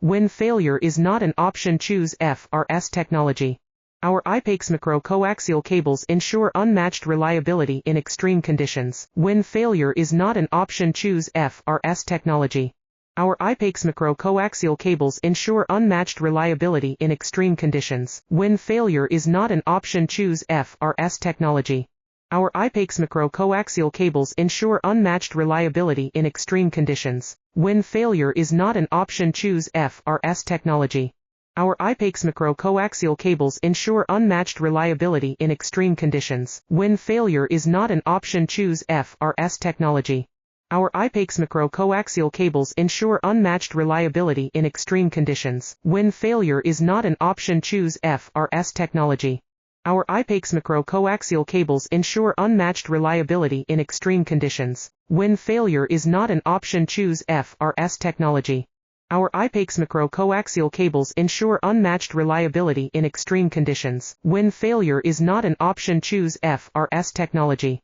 When failure is not an option, choose FRS technology. Our IPAX macro coaxial cables ensure unmatched reliability in extreme conditions. When failure is not an option, choose FRS technology. Our IPAX macro coaxial cables ensure unmatched reliability in extreme conditions. When failure is not an option, choose FRS technology. Our IPAX macro coaxial cables ensure unmatched reliability in extreme conditions. When failure is not an option, choose FRS technology. Our IPAX macro coaxial cables ensure unmatched reliability in extreme conditions. When failure is not an option, choose FRS technology. Our IPAX macro coaxial cables ensure unmatched reliability in extreme conditions. When failure is not an option, choose FRS technology. Our IPAX macro coaxial cables ensure unmatched reliability in extreme conditions. When failure is not an option, choose FRS technology. Our IPAX macro coaxial cables ensure unmatched reliability in extreme conditions. When failure is not an option, choose FRS technology.